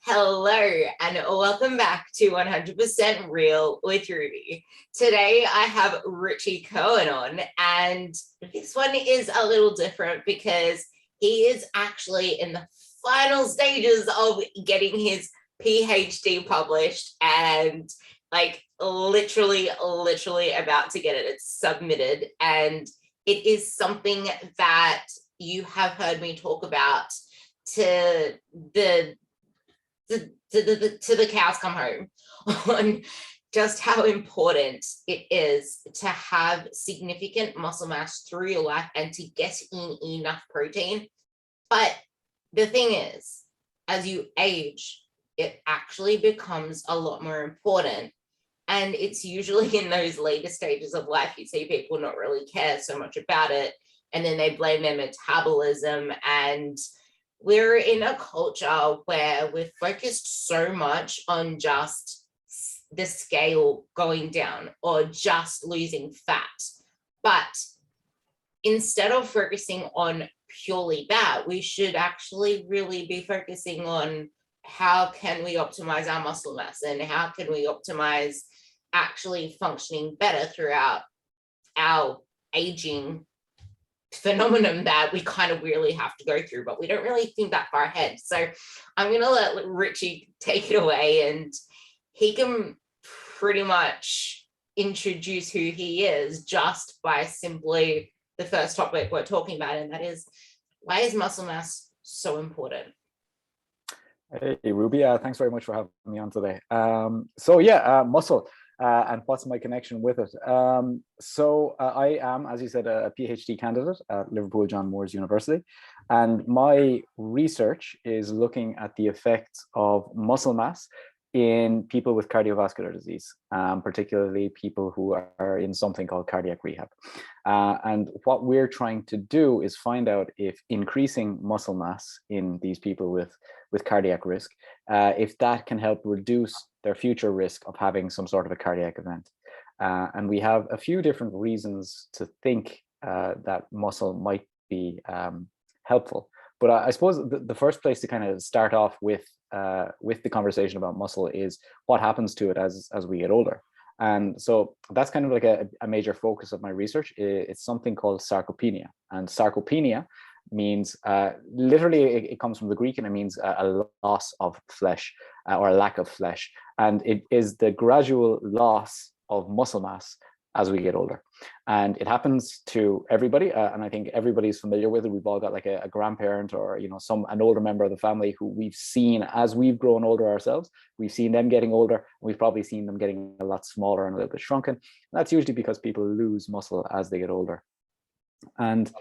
Hello and welcome back to 100% Real with Ruby. Today I have Richie Kirwan on, and this one is a little different because he is actually in the final stages of getting his PhD published and literally about to get it submitted. And it is something that you have heard me talk about to the cows come home on just how important it is to have significant muscle mass through your life and to get in enough protein. But the thing is, as you age, it actually becomes a lot more important. And it's usually in those later stages of life you see people not really care so much about it, and then they blame their metabolism. And we're in a culture where we're focused so much on just the scale going down or just losing fat. But instead of focusing on purely that, we should actually really be focusing on how can we optimize our muscle mass and how can we optimize actually functioning better throughout our aging phenomenon that we kind of really have to go through, but we don't really think that far ahead. So I'm going to let Richie take it away, and he can pretty much introduce who he is just by simply the first topic we're talking about, and that is, why is muscle mass so important? Hey, Ruby, thanks very much for having me on today. Muscle. And what's my connection with it? I am, as you said, a PhD candidate at Liverpool John Moores University, and my research is looking at the effects of muscle mass in people with cardiovascular disease, particularly people who are in something called cardiac rehab. And what we're trying to do is find out if increasing muscle mass in these people with cardiac risk, if that can help reduce their future risk of having some sort of a cardiac event. And we have a few different reasons to think that muscle might be helpful. But I suppose the first place to kind of start off with the conversation about muscle is what happens to it as we get older. And so that's kind of like a major focus of my research. It's something called sarcopenia. And sarcopenia means, literally it comes from the Greek, and it means a loss of flesh or a lack of flesh. And it is the gradual loss of muscle mass as we get older. And it happens to everybody. And I think everybody's familiar with it. We've all got like a grandparent or, an older member of the family who we've seen as we've grown older ourselves. We've seen them getting older, and we've probably seen them getting a lot smaller and a little bit shrunken. And that's usually because people lose muscle as they get older. And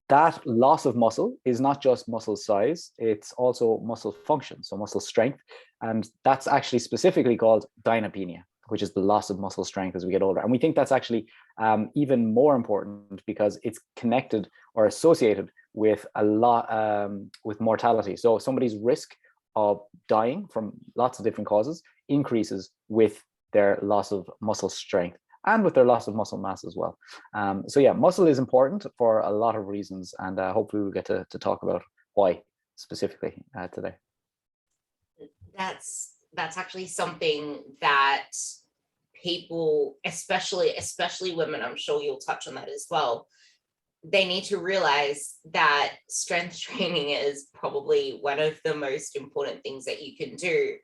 that loss of muscle is not just muscle size, it's also muscle function, so muscle strength. And that's actually specifically called dynapenia, which is the loss of muscle strength as we get older. And we think that's actually even more important because it's connected or associated with a lot with mortality. So somebody's risk of dying from lots of different causes increases with their loss of muscle strength and with their loss of muscle mass as well. Muscle is important for a lot of reasons, and hopefully we'll get to talk about why specifically today. That's actually something that people, especially women, I'm sure you'll touch on that as well, they need to realize that strength training is probably one of the most important things that you can do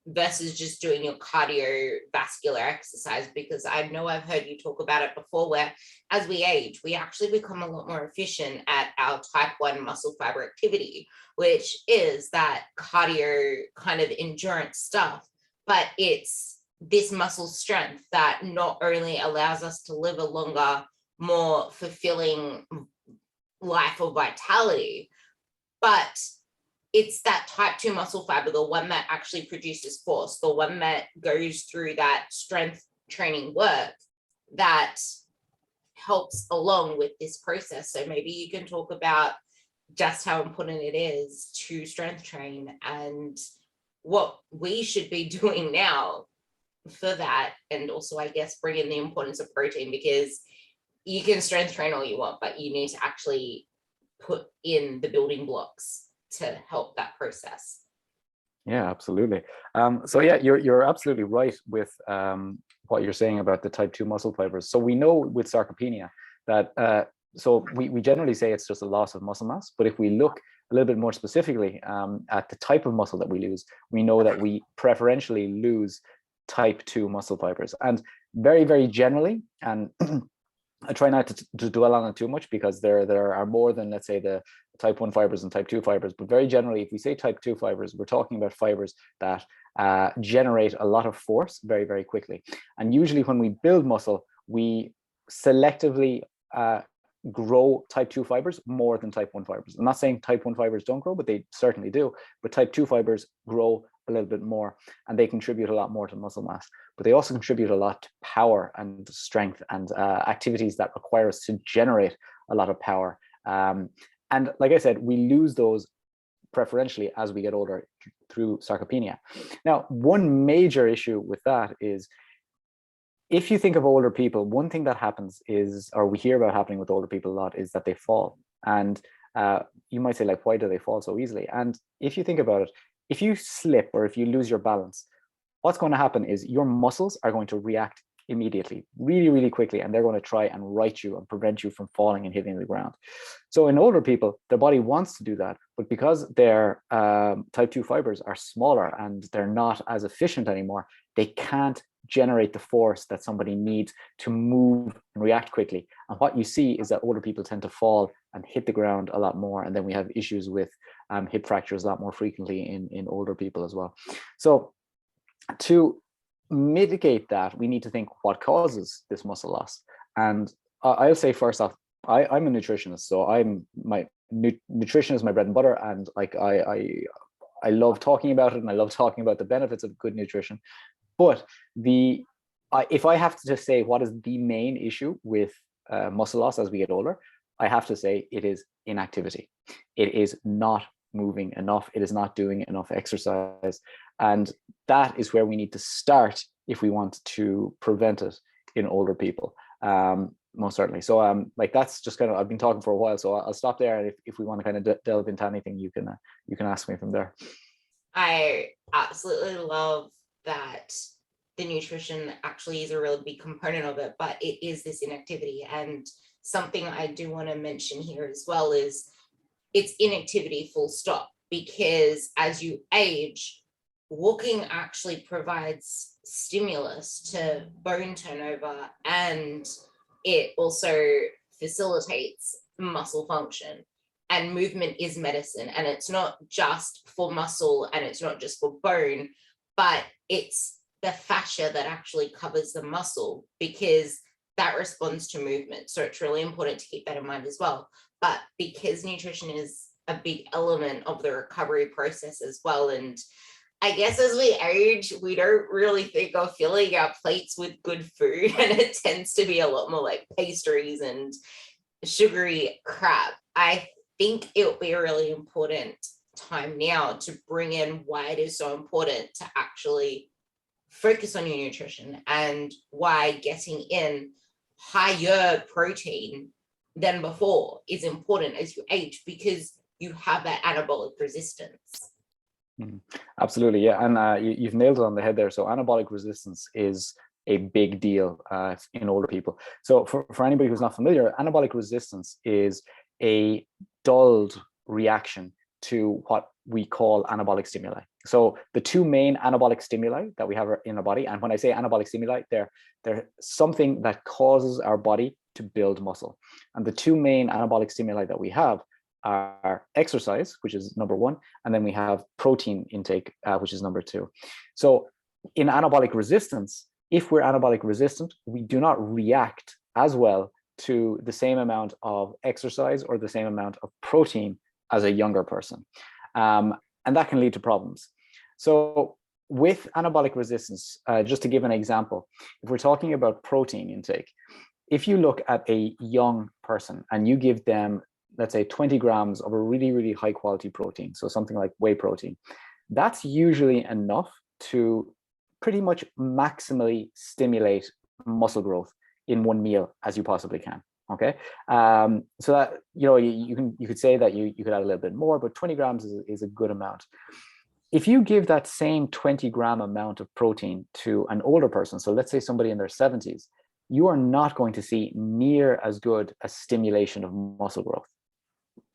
versus just doing your cardiovascular exercise. Because I know I've heard you talk about it before, where as we age, we actually become a lot more efficient at our type 1 muscle fiber activity, which is that cardio kind of endurance stuff. But it's this muscle strength that not only allows us to live a longer, more fulfilling life of vitality, but it's that type 2 muscle fiber, the one that actually produces force, the one that goes through that strength training work that helps along with this process. So maybe you can talk about just how important it is to strength train and what we should be doing now for that. And also, I guess, bring in the importance of protein, because you can strength train all you want, but you need to actually put in the building blocks to help that process. Yeah, absolutely. So yeah, you're absolutely right with what you're saying about the type 2 muscle fibers. So we know with sarcopenia that so we generally say it's just a loss of muscle mass, but if we look a little bit more specifically at the type of muscle that we lose, we know that we preferentially lose type 2 muscle fibers. And very, very generally, and I try not to dwell on it too much because there are more than, let's say, the type 1 fibers and type 2 fibers. But very generally, if we say type 2 fibers, we're talking about fibers that generate a lot of force very, very quickly. And usually when we build muscle, we selectively grow type 2 fibers more than type 1 fibers. I'm not saying type 1 fibers don't grow, but they certainly do. But type 2 fibers grow a little bit more, and they contribute a lot more to muscle mass. But they also contribute a lot to power and strength and activities that require us to generate a lot of power. And like I said, we lose those preferentially as we get older through sarcopenia. Now, one major issue with that is, if you think of older people, one thing that happens is, or we hear about happening with older people a lot, is that they fall. And you might say, like, why do they fall so easily? And if you think about it, if you slip or if you lose your balance, what's going to happen is your muscles are going to react immediately, really, really quickly, and they're going to try and right you and prevent you from falling and hitting the ground. So in older people, their body wants to do that, but because their type 2 fibers are smaller and they're not as efficient anymore, they can't generate the force that somebody needs to move and react quickly. And what you see is that older people tend to fall and hit the ground a lot more, and then we have issues with hip fractures a lot more frequently in older people as well. So to mitigate that, we need to think what causes this muscle loss. And I'll say first off, I'm a nutritionist, so nutrition is my bread and butter, and like I love talking about it, and I love talking about the benefits of good nutrition. But if I have to just say what is the main issue with muscle loss as we get older, I have to say it is inactivity. It is not moving enough. It is not doing enough exercise. And that is where we need to start if we want to prevent it in older people, most certainly. So like that's just kind of, I've been talking for a while, so I'll stop there. And if we want to kind of delve into anything, you can ask me from there. I absolutely love that the nutrition actually is a really big component of it, but it is this inactivity. And something I do want to mention here as well is it's inactivity full stop, because as you age, walking actually provides stimulus to bone turnover, and it also facilitates muscle function. And movement is medicine, and it's not just for muscle and it's not just for bone, but it's the fascia that actually covers the muscle, because that responds to movement. So it's really important to keep that in mind as well. But because nutrition is a big element of the recovery process as well, and I guess as we age, we don't really think of filling our plates with good food, and it tends to be a lot more like pastries and sugary crap. I think it would be a really important time now to bring in why it is so important to actually focus on your nutrition, and why getting in higher protein than before is important as you age, because you have that anabolic resistance. Absolutely, yeah, and you've nailed it on the head there. So anabolic resistance is a big deal in older people. So for anybody who's not familiar, anabolic resistance is a dulled reaction to what we call anabolic stimuli. So the two main anabolic stimuli that we have in our body, and when I say anabolic stimuli, they're something that causes our body to build muscle. And the two main anabolic stimuli that we have are exercise, which is number one, and then we have protein intake, which is number two. So in anabolic resistance, if we're anabolic resistant, we do not react as well to the same amount of exercise or the same amount of protein as a younger person. And that can lead to problems. So with anabolic resistance, just to give an example, if we're talking about protein intake, if you look at a young person and you give them, let's say 20 grams of a really, really high quality protein, so something like whey protein, that's usually enough to pretty much maximally stimulate muscle growth in one meal as you possibly can. Okay, so that, you know, you could say that you could add a little bit more, but 20 grams is a good amount. If you give that same 20-gram amount of protein to an older person, so let's say somebody in their 70s, you are not going to see near as good a stimulation of muscle growth.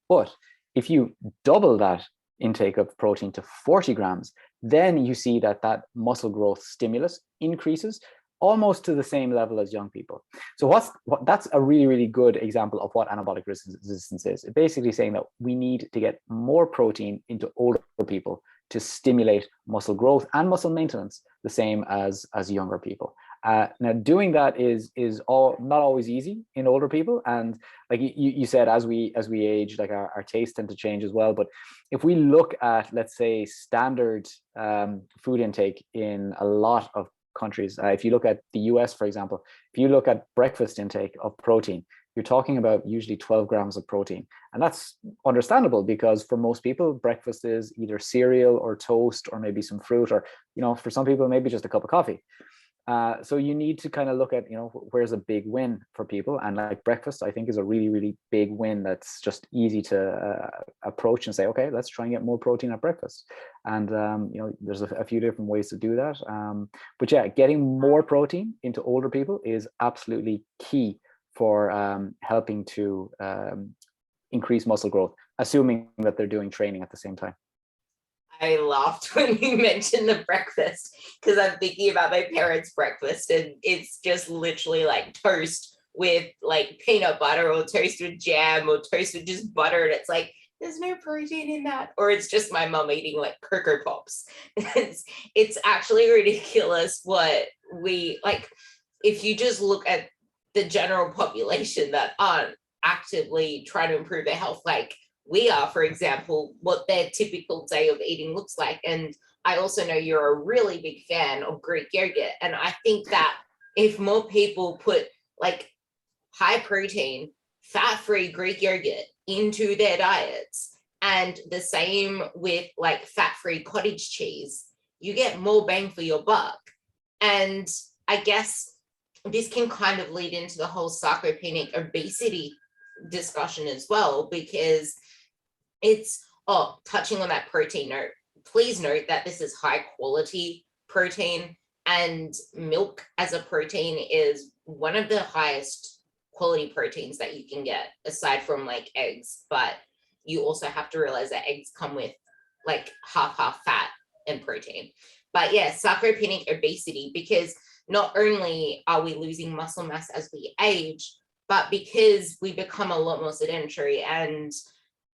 But if you double that intake of protein to 40 grams, then you see that that muscle growth stimulus increases almost to the same level as young people. So that's a really, really good example of what anabolic resistance is. It's basically saying that we need to get more protein into older people to stimulate muscle growth and muscle maintenance the same as younger people. Now, doing that is not always easy in older people, and like you said, as we age, like our tastes tend to change as well. But if we look at, let's say, standard food intake in a lot of countries, if you look at the US, for example, if you look at breakfast intake of protein, you're talking about usually 12 grams of protein. And that's understandable because for most people, breakfast is either cereal or toast or maybe some fruit, or, for some people, maybe just a cup of coffee. So you need to kind of look at, where's a big win for people. And like breakfast, I think, is a really, really big win that's just easy to approach and say, okay, let's try and get more protein at breakfast. And, there's a few different ways to do that. But yeah, getting more protein into older people is absolutely key for helping to increase muscle growth, assuming that they're doing training at the same time. I laughed when you mentioned the breakfast because I'm thinking about my parents' breakfast, and it's just literally like toast with like peanut butter or toast with jam or toast with just butter. And it's like, there's no protein in that. Or it's just my mom eating like Cocoa Pops. It's actually ridiculous what we like. If you just look at the general population that aren't actively trying to improve their health, like we are, for example, what their typical day of eating looks like. And I also know you're a really big fan of Greek yogurt. And I think that if more people put like high protein, fat-free Greek yogurt into their diets, and the same with like fat-free cottage cheese, you get more bang for your buck. And I guess this can kind of lead into the whole sarcopenic obesity discussion as well, because it's touching on that protein note, please note that this is high quality protein, and milk as a protein is one of the highest quality proteins that you can get, aside from like eggs. But you also have to realize that eggs come with like half fat and protein. But yeah, sarcopenic obesity, because not only are we losing muscle mass as we age, but because we become a lot more sedentary, and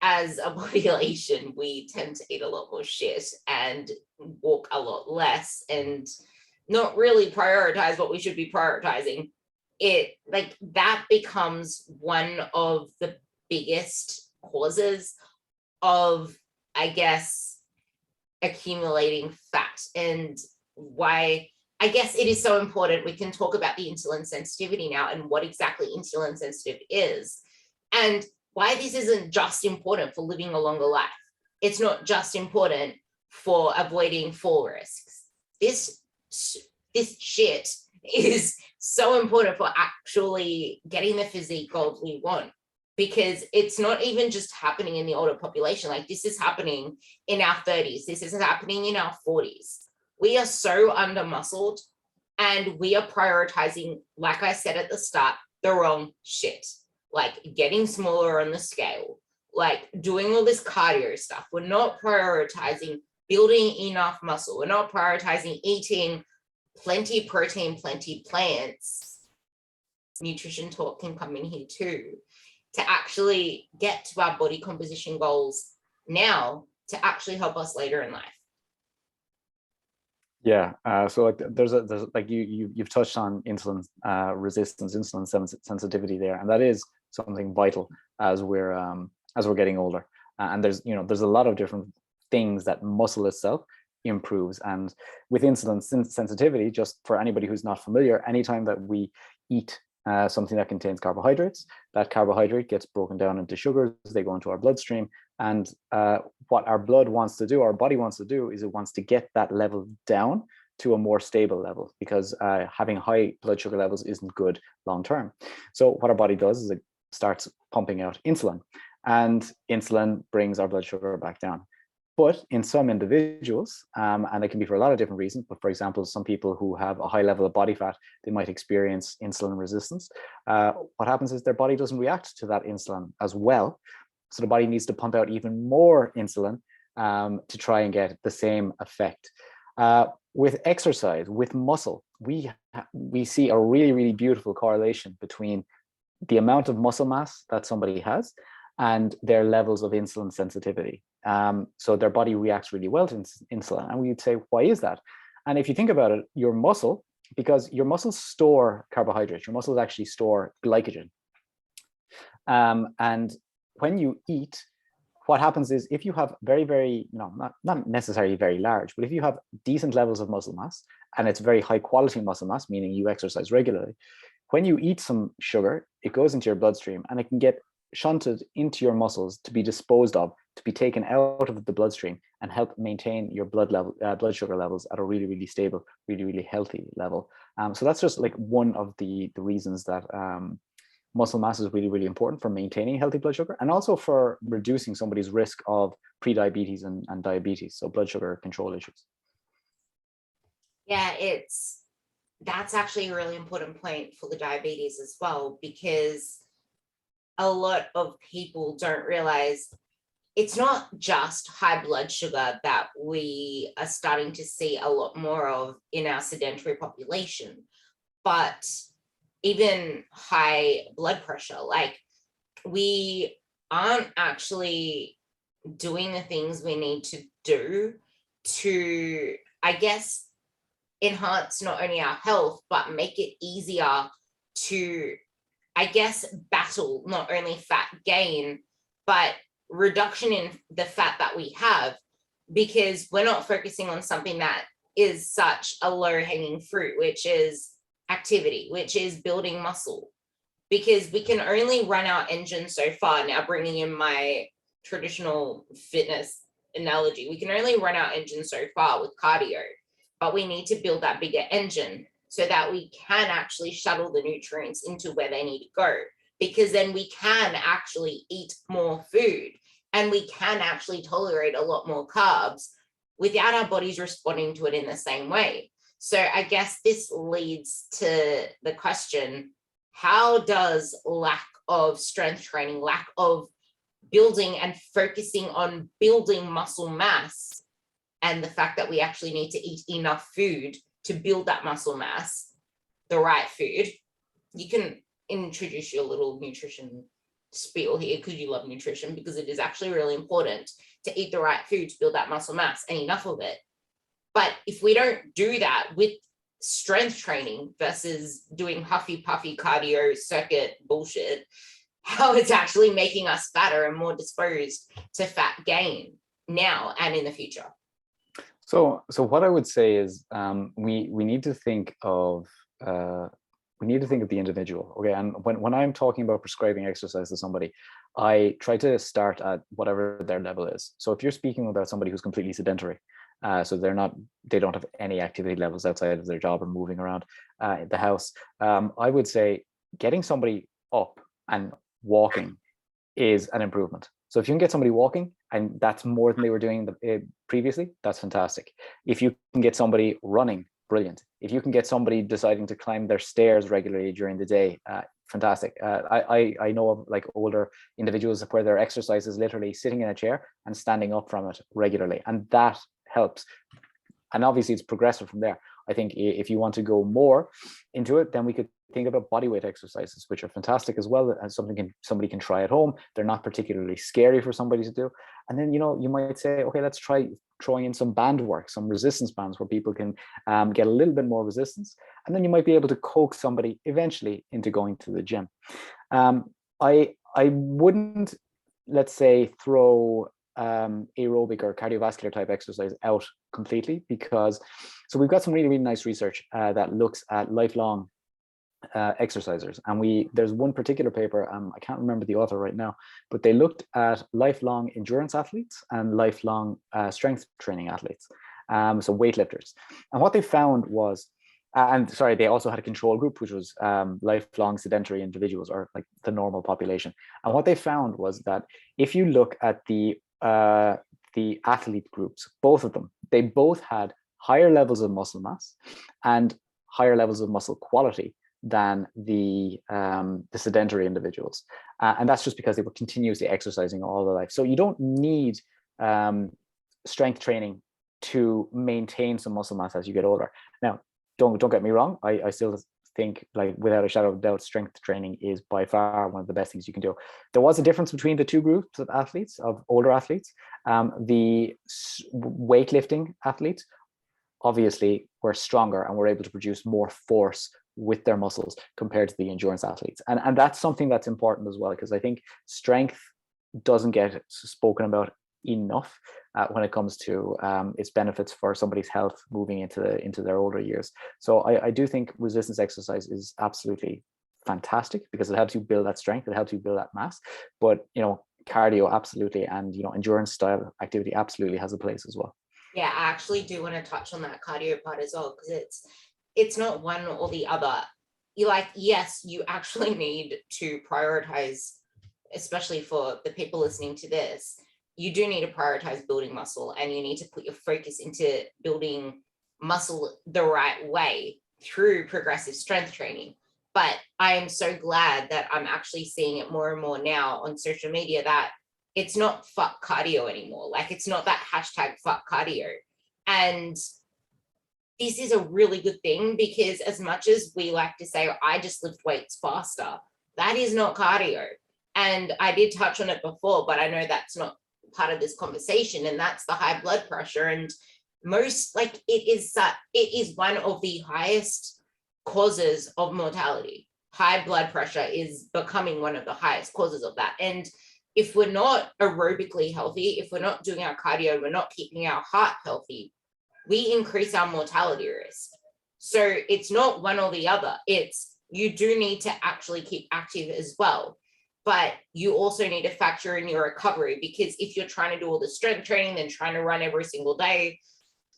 as a population, we tend to eat a lot more shit and walk a lot less and not really prioritize what we should be prioritizing. It like that becomes one of the biggest causes of, I guess, accumulating fat, and why I guess it is so important. We can talk about the insulin sensitivity now and what exactly insulin sensitive is, and why this isn't just important for living a longer life. It's not just important for avoiding fall risks. This shit is so important for actually getting the physique goals we want, because it's not even just happening in the older population. Like this is happening in our 30s. This is happening in our 40s. We are so under-muscled, and we are prioritizing, like I said at the start, the wrong shit. Like getting smaller on the scale, like doing all this cardio stuff. We're not prioritizing building enough muscle. We're not prioritizing eating plenty protein, plenty plants. Nutrition talk can come in here too, to actually get to our body composition goals now, to actually help us later in life. Yeah, so like there's like you've touched on insulin resistance, insulin sensitivity there, and that is something vital as we're getting older. And there's a lot of different things that muscle itself improves. And with insulin sensitivity, just for anybody who's not familiar, anytime that we eat something that contains carbohydrates, that carbohydrate gets broken down into sugars, they go into our bloodstream, and what our blood wants to do, our body wants to do, is it wants to get that level down to a more stable level, because having high blood sugar levels isn't good long term. So what our body does is it starts pumping out insulin, and insulin brings our blood sugar back down. But in some individuals, and it can be for a lot of different reasons, but for example, some people who have a high level of body fat, they might experience insulin resistance. What happens is their body doesn't react to that insulin as well. So the body needs to pump out even more insulin to try and get the same effect. With exercise, with muscle, we see a really, really beautiful correlation between the amount of muscle mass that somebody has and their levels of insulin sensitivity. So their body reacts really well to insulin. And we'd say, why is that? And if you think about it, your muscle, because your muscles store carbohydrates, your muscles actually store glycogen. And when you eat, what happens is if you have very, very, not necessarily very large, but if you have decent levels of muscle mass and it's very high quality muscle mass, meaning you exercise regularly, when you eat some sugar, it goes into your bloodstream and it can get shunted into your muscles to be disposed of, to be taken out of the bloodstream and help maintain your blood sugar levels at a really, really stable, really, really healthy level. So that's just like one of the reasons that muscle mass is really, really important for maintaining healthy blood sugar and also for reducing somebody's risk of prediabetes and diabetes, so blood sugar control issues. Yeah, that's actually a really important point for the diabetes as well, because a lot of people don't realize it's not just high blood sugar that we are starting to see a lot more of in our sedentary population, but even high blood pressure. Like, we aren't actually doing the things we need to do to, I guess, enhance not only our health, but make it easier to, I guess, battle not only fat gain, but reduction in the fat that we have, because we're not focusing on something that is such a low-hanging fruit, which is activity, which is building muscle, because we can only run our engine so far. Now, bringing in my traditional fitness analogy, we can only run our engine so far with cardio, but we need to build that bigger engine so that we can actually shuttle the nutrients into where they need to go, because then we can actually eat more food and we can actually tolerate a lot more carbs without our bodies responding to it in the same way. So I guess this leads to the question, how does lack of strength training, lack of building and focusing on building muscle mass, and the fact that we actually need to eat enough food to build that muscle mass, the right food. You can introduce your little nutrition spiel here because you love nutrition, because it is actually really important to eat the right food to build that muscle mass and enough of it. But if we don't do that with strength training versus doing huffy puffy cardio circuit bullshit, how it's actually making us fatter and more disposed to fat gain now and in the future. So what I would say is we need to think of the individual. Okay, and when I'm talking about prescribing exercise to somebody, I try to start at whatever their level is. So if you're speaking about somebody who's completely sedentary, so they don't have any activity levels outside of their job or moving around the house, I would say getting somebody up and walking is an improvement. So if you can get somebody walking and that's more than they were doing previously, that's fantastic. If you can get somebody running, brilliant. If you can get somebody deciding to climb their stairs regularly during the day, fantastic. I know of like older individuals where their exercise is literally sitting in a chair and standing up from it regularly, and that helps. And obviously it's progressive from there. I think if you want to go more into it, then we could think about bodyweight exercises, which are fantastic as well, and somebody can try at home. They're not particularly scary for somebody to do. And then, you might say, okay, let's try throwing in some band work, some resistance bands where people can get a little bit more resistance. And then you might be able to coax somebody eventually into going to the gym. I wouldn't, let's say, throw aerobic or cardiovascular type exercise out completely, because so we've got some really, really nice research that looks at lifelong exercisers, and there's one particular paper, I can't remember the author right now, but they looked at lifelong endurance athletes and lifelong strength training athletes, so weightlifters. And what they found was, they also had a control group, which was lifelong sedentary individuals, or like the normal population. And what they found was that if you look at the the athlete groups, both of them, they both had higher levels of muscle mass and higher levels of muscle quality than the sedentary individuals. And that's just because they were continuously exercising all their life. So you don't need strength training to maintain some muscle mass as you get older. Now, don't get me wrong. I still think, like, without a shadow of doubt, strength training is by far one of the best things you can do. There was a difference between the two groups of athletes, of older athletes. The weightlifting athletes obviously were stronger and were able to produce more force with their muscles compared to the endurance athletes. And that's something that's important as well, because I think strength doesn't get spoken about enough when it comes to its benefits for somebody's health moving into their older years. So I do think resistance exercise is absolutely fantastic because it helps you build that strength, it helps you build that mass. But cardio absolutely, and endurance style activity absolutely has a place as well. Yeah, I actually do want to touch on that cardio part as well, because it's not one or the other. Yes, you actually need to prioritize, especially for the people listening to this, you do need to prioritize building muscle, and you need to put your focus into building muscle the right way through progressive strength training. But I am so glad that I'm actually seeing it more and more now on social media that it's not fuck cardio anymore. Like, it's not that hashtag fuck cardio. And this is a really good thing, because as much as we like to say, I just lift weights faster, that is not cardio. And I did touch on it before, but I know that's not part of this conversation, and that's the high blood pressure. And it is one of the highest causes of mortality. High blood pressure is becoming one of the highest causes of that. And if we're not aerobically healthy, if we're not doing our cardio, we're not keeping our heart healthy, we increase our mortality risk. So it's not one or the other. It's, you do need to actually keep active as well. But you also need to factor in your recovery, because if you're trying to do all the strength training, then trying to run every single day,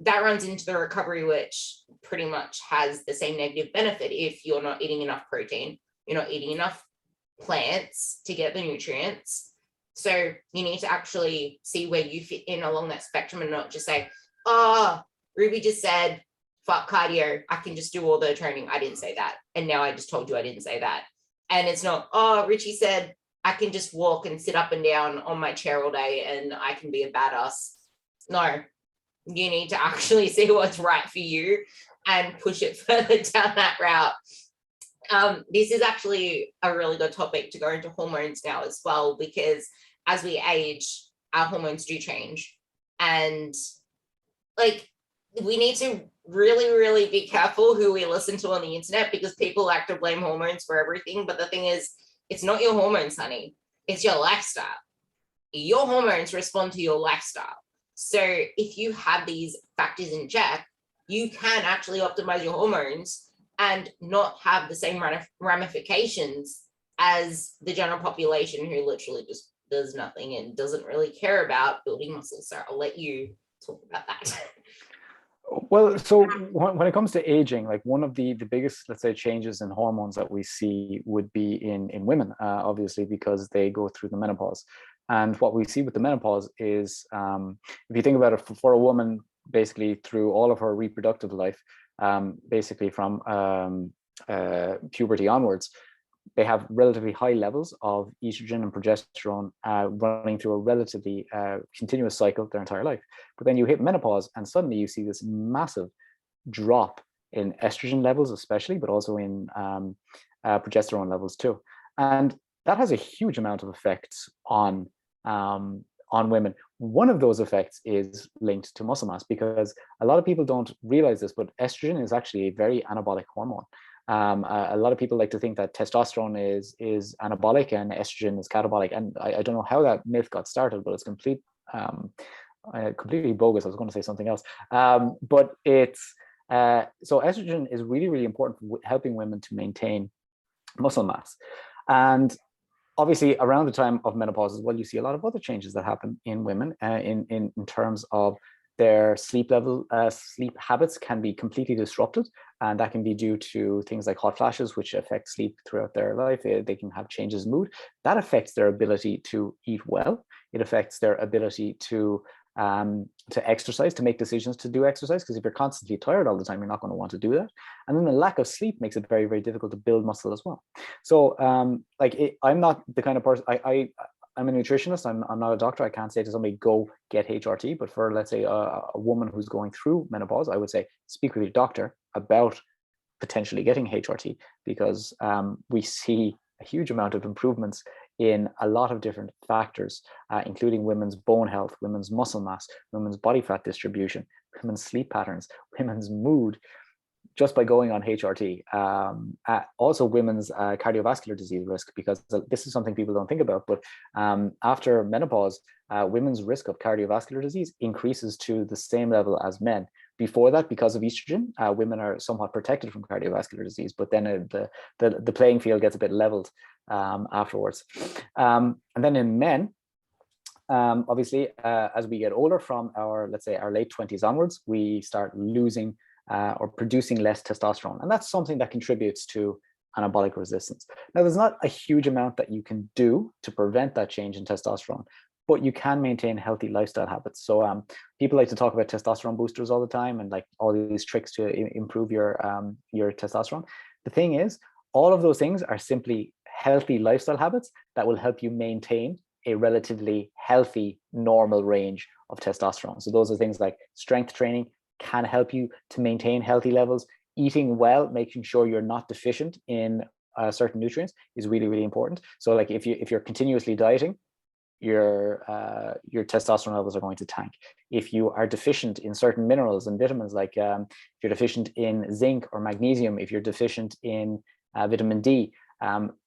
that runs into the recovery, which pretty much has the same negative benefit. If you're not eating enough protein, you're not eating enough plants to get the nutrients. So you need to actually see where you fit in along that spectrum, and not just say, oh, Ruby just said, fuck cardio, I can just do all the training. I didn't say that. And now I just told you I didn't say that. And it's not, oh, Richie said, I can just walk and sit up and down on my chair all day and I can be a badass. No, you need to actually see what's right for you and push it further down that route. This is actually a really good topic to go into hormones now as well, because as we age, our hormones do change. And we need to really, really be careful who we listen to on the internet, because people like to blame hormones for everything. But the thing is, it's not your hormones, honey. It's your lifestyle. Your hormones respond to your lifestyle. So if you have these factors in check, you can actually optimize your hormones and not have the same ramifications as the general population, who literally just does nothing and doesn't really care about building muscle. So I'll let you talk about that. Well, so when it comes to aging, like, one of the biggest, let's say, changes in hormones that we see would be in women, obviously, because they go through the menopause. And what we see with the menopause is, if you think about it, for a woman, basically through all of her reproductive life, basically from puberty onwards, they have relatively high levels of estrogen and progesterone running through a relatively continuous cycle their entire life. But then you hit menopause and suddenly you see this massive drop in estrogen levels, especially, but also in progesterone levels too. And that has a huge amount of effects on women. One of those effects is linked to muscle mass, because a lot of people don't realize this, but estrogen is actually a very anabolic hormone. A lot of people like to think that testosterone is anabolic and estrogen is catabolic, and I don't know how that myth got started, but it's completely bogus. I was going to say something else, but it's so estrogen is really, really important for helping women to maintain muscle mass. And obviously around the time of menopause as well, you see a lot of other changes that happen in women in terms of their sleep habits can be completely disrupted. And that can be due to things like hot flashes, which affect sleep throughout their life. They can have changes in mood. That affects their ability to eat well. It affects their ability to to exercise, to make decisions to do exercise, because if you're constantly tired all the time, you're not going to want to do that. And then the lack of sleep makes it very, very difficult to build muscle as well. So I'm not the kind of person, I'm a nutritionist. I'm not a doctor. I can't say to somebody, go get HRT. But for, let's say, a woman who's going through menopause, I would say, speak with your doctor about potentially getting HRT, because we see a huge amount of improvements in a lot of different factors, including women's bone health, women's muscle mass, women's body fat distribution, women's sleep patterns, women's mood, just by going on HRT. Also women's cardiovascular disease risk, because this is something people don't think about, but after menopause, women's risk of cardiovascular disease increases to the same level as men. Before that, because of estrogen, women are somewhat protected from cardiovascular disease, but then the playing field gets a bit leveled afterwards. And then in men, obviously, as we get older, from our, let's say, our late 20s onwards, we start losing or producing less testosterone. And that's something that contributes to anabolic resistance. Now, there's not a huge amount that you can do to prevent that change in testosterone, but you can maintain healthy lifestyle habits. So people like to talk about testosterone boosters all the time and like all these tricks to improve your testosterone. The thing is, all of those things are simply healthy lifestyle habits that will help you maintain a relatively healthy, normal range of testosterone. So those are things like strength training can help you to maintain healthy levels. Eating well, making sure you're not deficient in certain nutrients is really, really important. So like if you're continuously dieting, your testosterone levels are going to tank. If you are deficient in certain minerals and vitamins, like if you're deficient in zinc or magnesium, if you're deficient in vitamin D,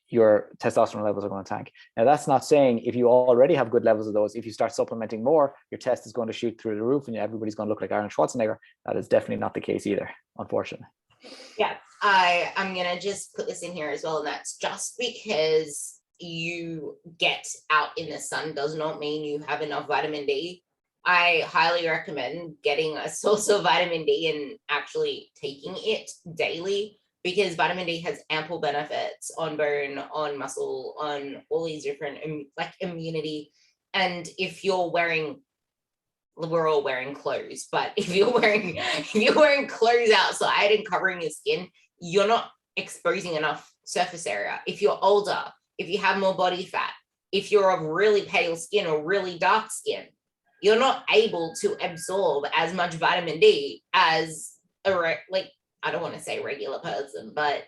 your testosterone levels are going to tank. Now, that's not saying if you already have good levels of those, if you start supplementing more, your test is going to shoot through the roof and everybody's going to look like Arnold Schwarzenegger. That is definitely not the case either, unfortunately. Yeah, I'm going to just put this in here as well. And that's just because you get out in the sun does not mean you have enough vitamin D. I highly recommend getting a source of vitamin D and actually taking it daily, because vitamin D has ample benefits on bone, on muscle, on all these different, like immunity. And if you're wearing, we're all wearing clothes, but if you're wearing clothes outside and covering your skin, you're not exposing enough surface area. If you're older, if you have more body fat, if you're of really pale skin or really dark skin, you're not able to absorb as much vitamin D as I don't want to say regular person, but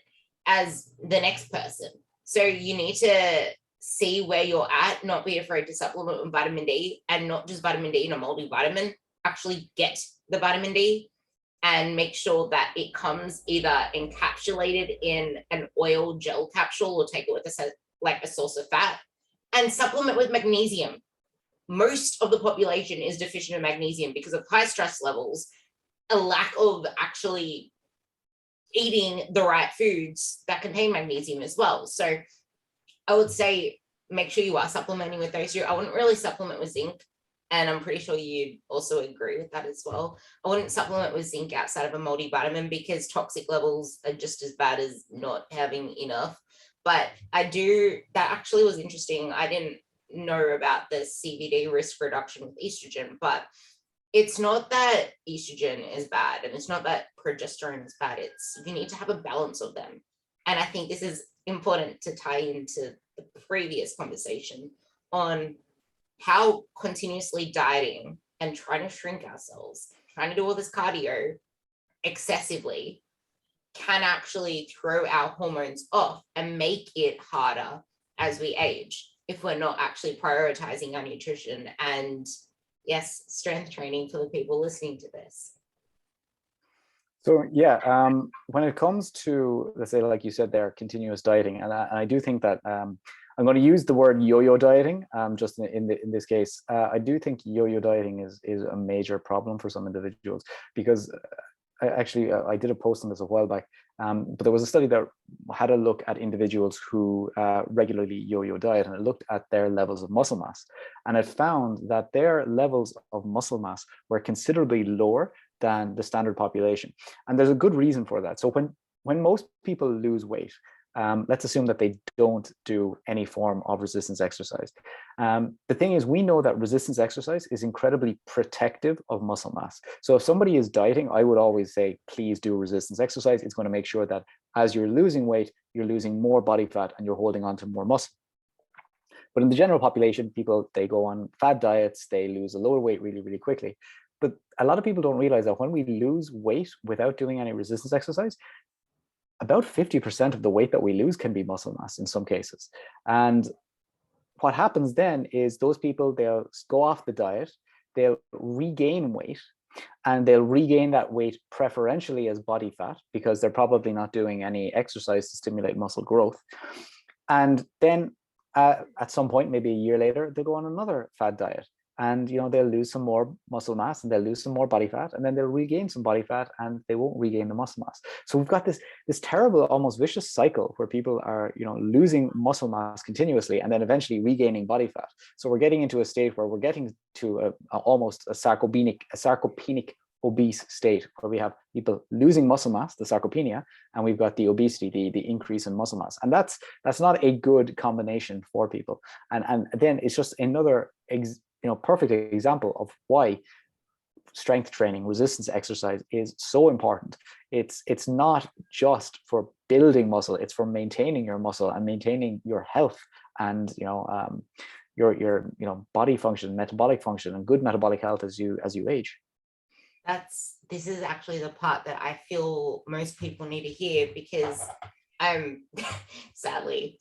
as the next person. So you need to see where you're at, not be afraid to supplement with vitamin D, and not just vitamin D in a multivitamin, actually get the vitamin D and make sure that it comes either encapsulated in an oil gel capsule or take it with a source of fat, and supplement with magnesium. Most of the population is deficient in magnesium because of high stress levels, a lack of actually eating the right foods that contain magnesium as well. So I would say make sure you are supplementing with those two. I wouldn't really supplement with zinc, and I'm pretty sure you'd also agree with that as well. I wouldn't supplement with zinc outside of a multivitamin because toxic levels are just as bad as not having enough. But that actually was interesting. I didn't know about the CBD risk reduction with estrogen, but it's not that estrogen is bad and it's not that progesterone is bad. It's you need to have a balance of them. And I think this is important to tie into the previous conversation on how continuously dieting and trying to shrink ourselves, trying to do all this cardio excessively can actually throw our hormones off and make it harder as we age if we're not actually prioritizing our nutrition and, yes, strength training for the people listening to this. So yeah, when it comes to, let's say, like you said there, continuous dieting, and I do think that I'm going to use the word yo-yo dieting just in this case. I do think yo-yo dieting is a major problem for some individuals, because I did a post on this a while back, but there was a study that had a look at individuals who regularly yo-yo diet, and it looked at their levels of muscle mass, and it found that their levels of muscle mass were considerably lower than the standard population. And there's a good reason for that. So when most people lose weight, let's assume that they don't do any form of resistance exercise. The thing is, we know that resistance exercise is incredibly protective of muscle mass. So if somebody is dieting, I would always say, please do resistance exercise. It's going to make sure that as you're losing weight, you're losing more body fat and you're holding on to more muscle. But in the general population, people, they go on fad diets, they lose a load of weight really, really quickly. But a lot of people don't realize that when we lose weight without doing any resistance exercise, about 50% of the weight that we lose can be muscle mass in some cases. And what happens then is those people, they'll go off the diet, they'll regain weight, and they'll regain that weight preferentially as body fat because they're probably not doing any exercise to stimulate muscle growth. And then at some point, maybe a year later, they'll go on another fad diet, and they'll lose some more muscle mass and they'll lose some more body fat, and then they'll regain some body fat and they won't regain the muscle mass. So we've got this terrible, almost vicious cycle where people are losing muscle mass continuously and then eventually regaining body fat. So we're getting into a state where we're getting to almost a sarcopenic obese state, where we have people losing muscle mass, the sarcopenia, and we've got the obesity, the increase in muscle mass. And that's not a good combination for people. And then it's just another perfect example of why strength training, resistance exercise is so important. It's not just for building muscle, it's for maintaining your muscle and maintaining your health and your body function, metabolic function, and good metabolic health as you age. This is actually the part that I feel most people need to hear, because sadly,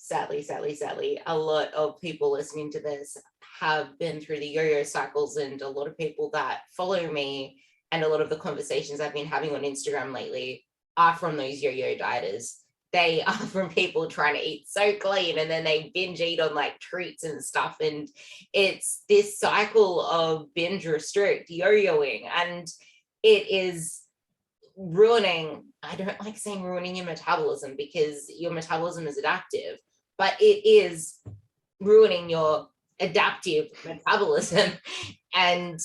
a lot of people listening to this have been through the yo-yo cycles, and a lot of people that follow me and a lot of the conversations I've been having on Instagram lately are from those yo-yo dieters. They are from people trying to eat so clean and then they binge eat on like treats and stuff. And it's this cycle of binge restrict, yo-yoing, and it is ruining, I don't like saying ruining your metabolism because your metabolism is adaptive, but it is ruining your adaptive metabolism. And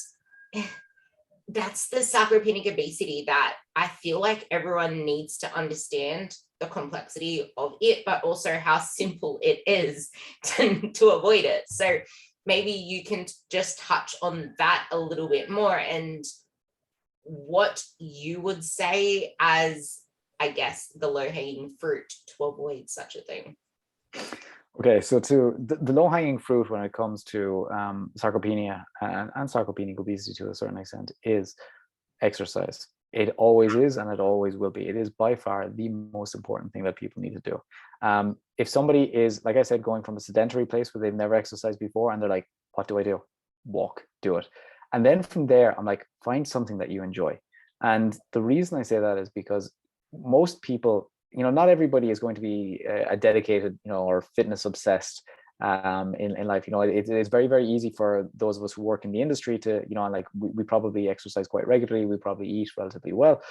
that's the sarcopenic obesity that I feel like everyone needs to understand the complexity of it, but also how simple it is to avoid it. So maybe you can just touch on that a little bit more, and what you would say as, I guess, the low-hanging fruit to avoid such a thing. Okay, so to the low-hanging fruit when it comes to sarcopenia and sarcopenic obesity to a certain extent is exercise. It always is, and it always will be. It is by far the most important thing that people need to do. If somebody is, like I said, going from a sedentary place where they've never exercised before and they're like, what do I do? Walk, do it. And then from there, I'm like, find something that you enjoy. And the reason I say that is because most people, not everybody is going to be a dedicated, or fitness obsessed in life. It's very, very easy for those of us who work in the industry to, like we probably exercise quite regularly. We probably eat relatively well.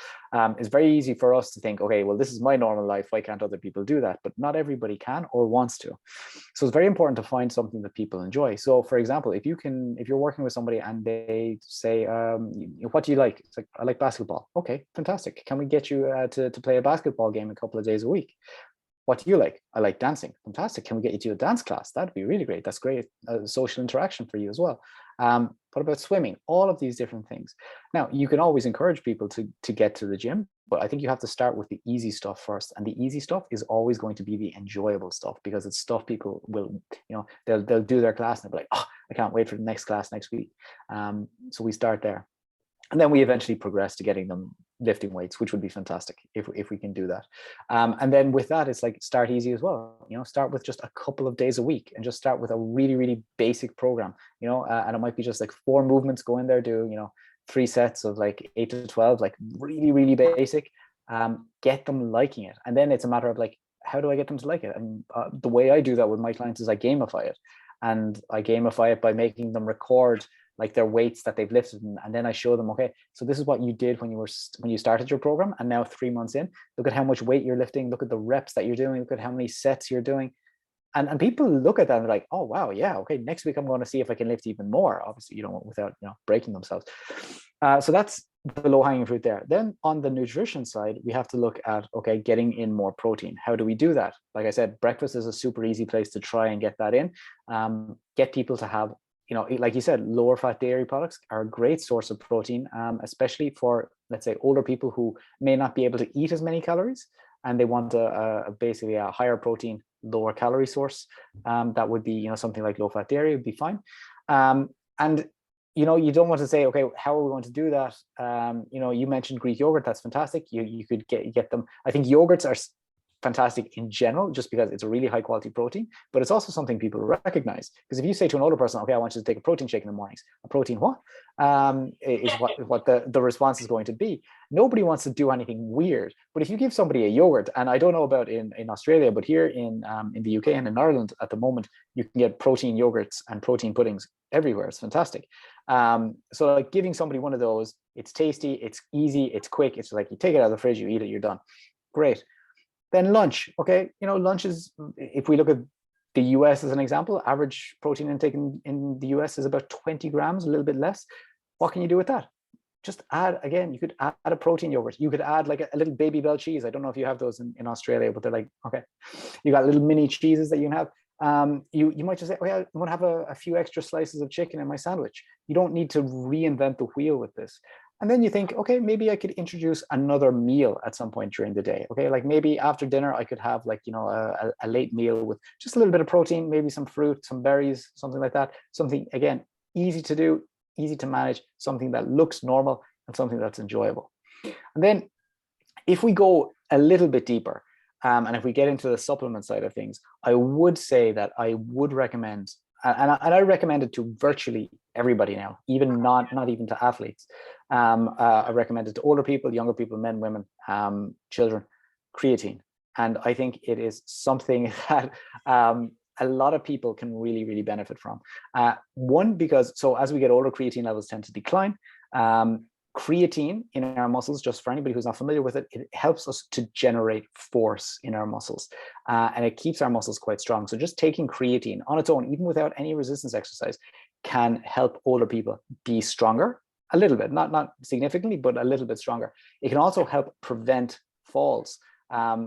It's very easy for us to think, okay, well, this is my normal life. Why can't other people do that? But not everybody can or wants to. So it's very important to find something that people enjoy. So for example, if you're working with somebody and they say, what do you like? It's like, I like basketball. Okay, fantastic. Can we get you to play a basketball game a couple of days a week? What do you like? I like dancing. Fantastic. Can we get you to a dance class? That'd be really great. That's great social interaction for you as well. What about swimming? All of these different things. Now, you can always encourage people to get to the gym, but I think you have to start with the easy stuff first. And the easy stuff is always going to be the enjoyable stuff, because it's stuff people will, they'll do their class and they'll be like, oh, I can't wait for the next class next week. So we start there. And then we eventually progress to getting them lifting weights, which would be fantastic if we can do that. And then with that, it's like, start easy as well. Start with just a couple of days a week and just start with a really, really basic program, and it might be just like 4 movements, go in there, do, 3 sets of like 8 to 12, like really, really basic, get them liking it. And then it's a matter of like, how do I get them to like it? And the way I do that with my clients is I gamify it. And I gamify it by making them record like their weights that they've lifted, and then I show them, okay, so this is what you did when you started your program, and now 3 months in, look at how much weight you're lifting, look at the reps that you're doing, look at how many sets you're doing. And people look at that and they're like, oh wow, yeah, okay, next week I'm going to see if I can lift even more. Obviously, without breaking themselves. So that's the low-hanging fruit there. Then on the nutrition side, we have to look at, okay, getting in more protein. How do we do that? Like I said, breakfast is a super easy place to try and get that in. Get people to have, like you said, lower fat dairy products are a great source of protein, especially for, let's say, older people who may not be able to eat as many calories and they want basically a higher protein, lower calorie source. That would be, something like low fat dairy would be fine. And you don't want to say, okay, how are we going to do that? You mentioned Greek yogurt. That's fantastic. You could get them. I think yogurts are fantastic in general, just because it's a really high quality protein, but it's also something people recognize. Because if you say to an older person, okay, I want you to take a protein shake in the mornings, a protein what? Is what the response is going to be. Nobody wants to do anything weird. But if you give somebody a yogurt, and I don't know about in Australia, but here in the UK and in Ireland at the moment, you can get protein yogurts and protein puddings everywhere. It's fantastic. So like giving somebody one of those, it's tasty, it's easy, it's quick. It's like you take it out of the fridge, you eat it, you're done. Great. Then lunch, okay, lunch is, if we look at the US as an example, average protein intake in the US is about 20 grams, a little bit less. What can you do with that? Just add, again, you could add a protein yogurt. You could add like a little Baby Bell cheese. I don't know if you have those in Australia, but they're like, okay, you got little mini cheeses that you can have. You might just say, oh yeah, I want to have a few extra slices of chicken in my sandwich. You don't need to reinvent the wheel with this. And then you think, okay, maybe I could introduce another meal at some point during the day. Okay, like maybe after dinner, I could have like, a late meal with just a little bit of protein, maybe some fruit, some berries, something like that. Something, again, easy to do, easy to manage, something that looks normal and something that's enjoyable. And then if we go a little bit deeper, and if we get into the supplement side of things, I would say that I would recommend, and I recommend it to virtually everybody now, even not even to athletes. I recommend it to older people, younger people, men, women, children, creatine. And I think it is something that a lot of people can really, really benefit from. One, because so as we get older, creatine levels tend to decline. Creatine in our muscles, just for anybody who's not familiar with it, it helps us to generate force in our muscles, and it keeps our muscles quite strong. So just taking creatine on its own, even without any resistance exercise, can help older people be stronger a little bit, not significantly, but a little bit stronger. It can also help prevent falls.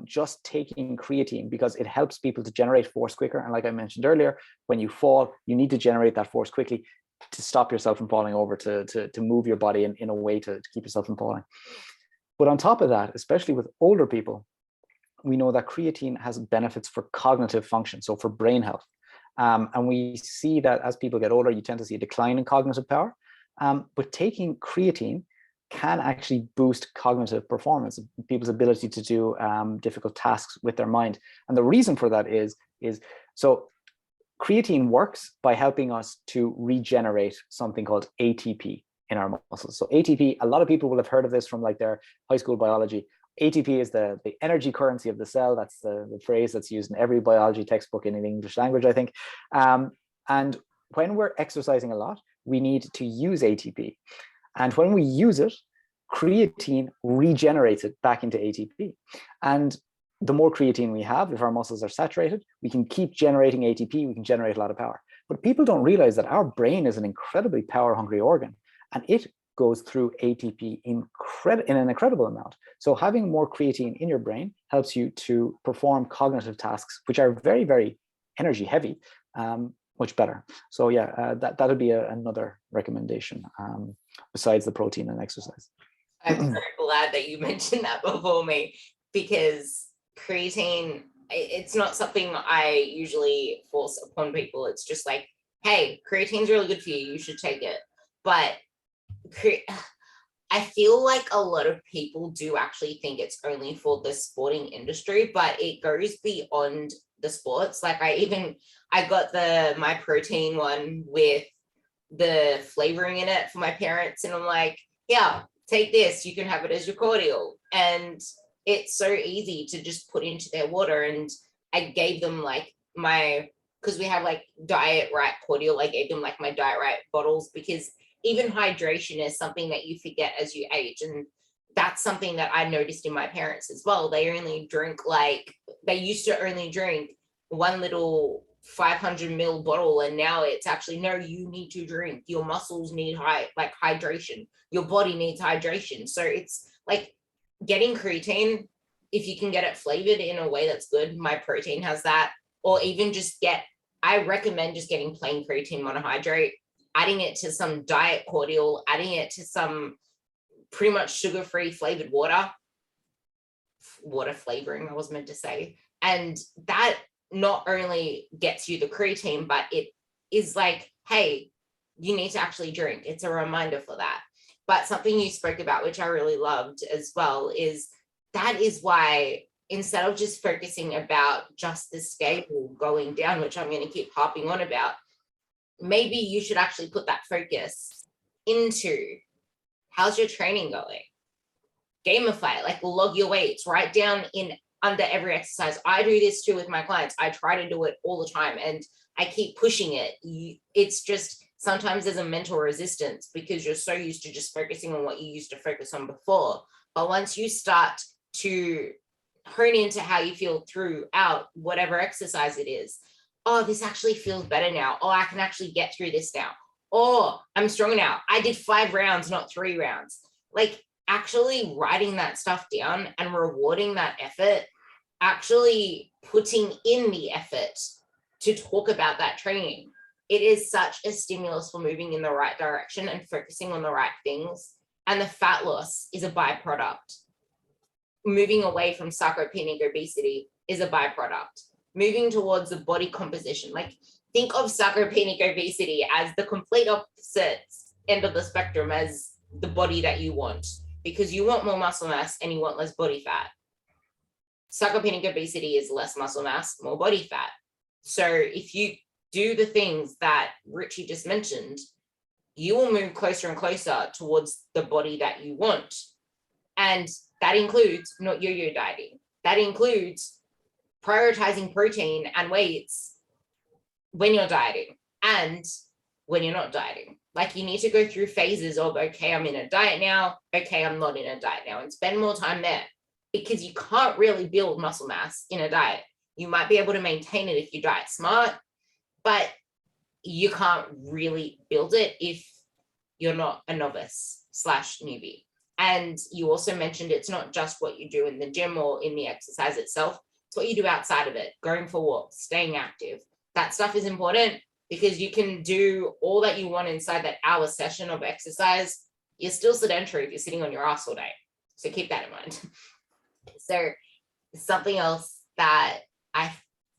Just taking creatine, because it helps people to generate force quicker. And like I mentioned earlier, when you fall, you need to generate that force quickly to stop yourself from falling over, to move your body in a way to keep yourself from falling. But on top of that, especially with older people, we know that creatine has benefits for cognitive function, so for brain health. And we see that as people get older, you tend to see a decline in cognitive power. But taking creatine can actually boost cognitive performance, people's ability to do difficult tasks with their mind. And the reason for that is so creatine works by helping us to regenerate something called ATP in our muscles. So ATP, a lot of people will have heard of this from like their high school biology. ATP is the energy currency of the cell. That's the phrase that's used in every biology textbook in the English language, I think. And when we're exercising a lot, we need to use ATP. And when we use it, creatine regenerates it back into ATP. And the more creatine we have, if our muscles are saturated, we can keep generating ATP, we can generate a lot of power. But people don't realize that our brain is an incredibly power-hungry organ, and it goes through ATP in an incredible amount. So having more creatine in your brain helps you to perform cognitive tasks, which are very, very energy heavy, much better. So yeah, that would be another recommendation besides the protein and exercise. I'm so glad that you mentioned that before me, because creatine, it's not something I usually force upon people. It's just like, hey, creatine's really good for you, you should take it. But I feel like a lot of people do actually think it's only for the sporting industry, but it goes beyond the sports. Like I got my protein one with the flavoring in it for my parents, and I'm like, yeah, take this, you can have it as your cordial. And it's so easy to just put into their water. And I gave them like because we have like diet right cordial, I gave them like my diet right bottles, because even hydration is something that you forget as you age. And that's something that I noticed in my parents as well. They used to only drink one little 500 ml bottle, and now it's actually, no, you need to drink, your muscles need hydration, your body needs hydration. So it's like getting creatine, if you can get it flavored in a way that's good. My protein has that. Or even just I recommend just getting plain creatine monohydrate, adding it to some diet cordial, adding it to some pretty much sugar-free flavored water flavoring, I was meant to say. And that not only gets you the creatine, but it is like, hey, you need to actually drink. It's a reminder for that. But something you spoke about, which I really loved as well, is that is why, instead of just focusing about just the scale going down, which I'm going to keep harping on about, maybe you should actually put that focus into how's your training going? Gamify it, like log your weights, write down in under every exercise. I do this too with my clients. I try to do it all the time, and I keep pushing it. It's just sometimes there's a mental resistance because you're so used to just focusing on what you used to focus on before. But once you start to hone into how you feel throughout whatever exercise it is, oh, this actually feels better now. Oh, I can actually get through this now. Oh, I'm stronger now. I did 5 rounds, not 3 rounds. Like, actually writing that stuff down and rewarding that effort, actually putting in the effort to talk about that training. It is such a stimulus for moving in the right direction and focusing on the right things. And the fat loss is a byproduct. Moving away from sarcopenic obesity is a byproduct. Moving towards the body composition, like think of sarcopenic obesity as the complete opposite end of the spectrum as the body that you want, because you want more muscle mass and you want less body fat. Sarcopenic obesity is less muscle mass, more body fat. So if you do the things that Richie just mentioned, you will move closer and closer towards the body that you want. And that includes not yo-yo dieting. That includes prioritizing protein and weights when you're dieting and when you're not dieting. Like, you need to go through phases of, okay, I'm in a diet now, okay, I'm not in a diet now, and spend more time there, because you can't really build muscle mass in a diet. You might be able to maintain it if you diet smart, but you can't really build it if you're not a novice / newbie. And you also mentioned it's not just what you do in the gym or in the exercise itself, it's what you do outside of it, going for walks, staying active. That stuff is important, because you can do all that you want inside that hour session of exercise. You're still sedentary if you're sitting on your ass all day. So keep that in mind. So something else that I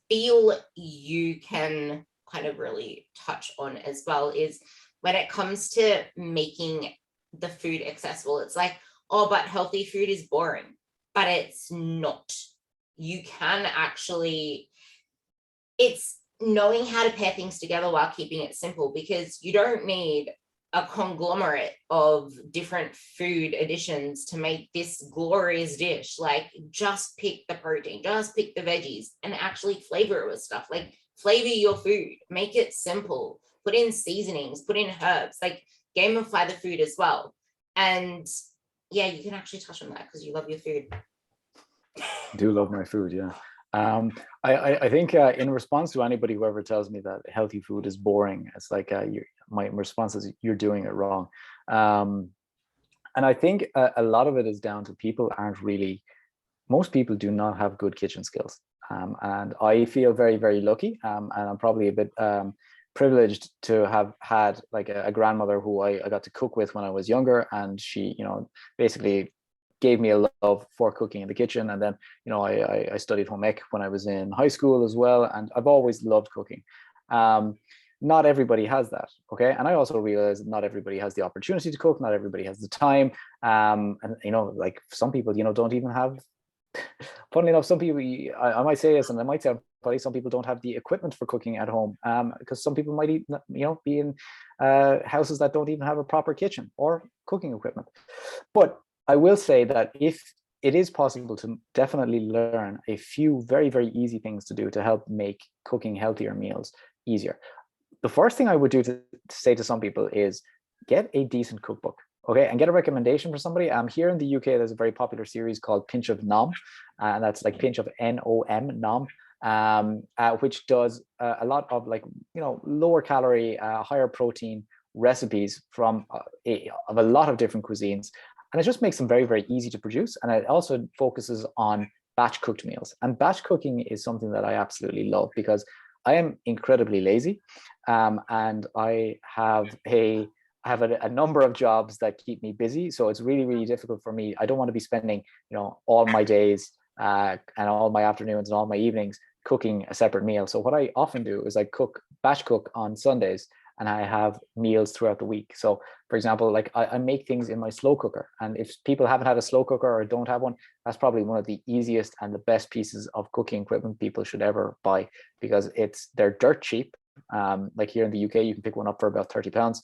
feel you can kind of really touch on as well is when it comes to making the food accessible. It's like, oh, but healthy food is boring. But it's not. You can actually, it's knowing how to pair things together while keeping it simple, because you don't need a conglomerate of different food additions to make this glorious dish. Like, just pick the protein, just pick the veggies, and actually flavor it with stuff. Like, flavor your food, make it simple, put in seasonings, put in herbs, like gamify the food as well. And yeah, you can actually touch on that because you love your food. I do love my food, yeah. I think in response to anybody who ever tells me that healthy food is boring, it's like my response is, you're doing it wrong. And I think a lot of it is down to people most people do not have good kitchen skills. And I feel very, very lucky, and I'm probably a bit privileged to have had like a grandmother who I got to cook with when I was younger, and she, basically gave me a love for cooking in the kitchen. And then, I studied home ec when I was in high school as well, and I've always loved cooking. Not everybody has that, okay? And I also realize not everybody has the opportunity to cook, not everybody has the time. And like some people, don't even have, funnily enough, some people, I might say this and it might sound funny, some people don't have the equipment for cooking at home, because some people might be in houses that don't even have a proper kitchen or cooking equipment. But I will say that if it is possible to definitely learn a few very, very easy things to do to help make cooking healthier meals easier. The first thing I would do to say to some people is get a decent cookbook, okay, and get a recommendation for somebody. Here in the UK, there's a very popular series called Pinch of Nom, and that's like pinch of Nom, which does a lot of like, lower calorie, higher protein recipes from of a lot of different cuisines. And it just makes them very, very easy to produce. And it also focuses on batch cooked meals. And batch cooking is something that I absolutely love because I am incredibly lazy. And I have a number of jobs that keep me busy. So it's really, really difficult for me. I don't want to be spending, all my days and all my afternoons and all my evenings cooking a separate meal. So what I often do is I batch cook on Sundays, and I have meals throughout the week. So for example, like I make things in my slow cooker. And if people haven't had a slow cooker or don't have one, that's probably one of the easiest and the best pieces of cooking equipment people should ever buy, because they're dirt cheap. Like here in the UK, you can pick one up for about £30.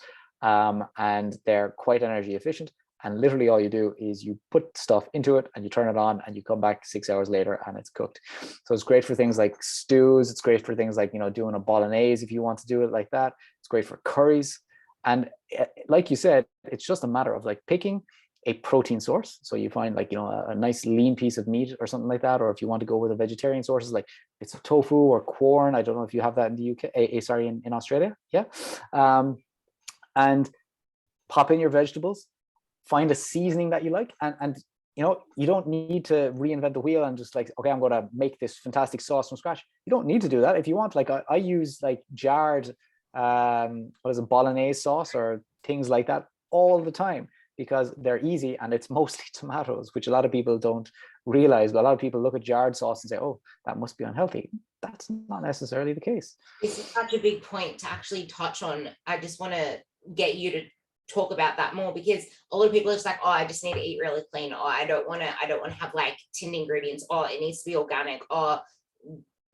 And they're quite energy efficient. And literally all you do is you put stuff into it and you turn it on and you come back 6 hours later and it's cooked. So it's great for things like stews. It's great for things like, doing a bolognese if you want to do it like that. It's great for curries. And like you said, it's just a matter of like picking a protein source. So you find like, a nice lean piece of meat or something like that. Or if you want to go with a vegetarian sources, like it's a tofu or corn. I don't know if you have that in the UK, in Australia. Yeah. And pop in your vegetables, find a seasoning that you like, and you don't need to reinvent the wheel and just like, okay, I'm going to make this fantastic sauce from scratch. You don't need to do that. If you want, like I use like jarred bolognese sauce or things like that all the time, because they're easy and it's mostly tomatoes, which a lot of people don't realize. But a lot of people look at jarred sauce and say, oh, that must be unhealthy. That's not necessarily the case. This is such a big point to actually touch on. I just want to get you to talk about that more, because a lot of people are just like, oh, I just need to eat really clean, or I don't want to have like tinned ingredients, or it needs to be organic, or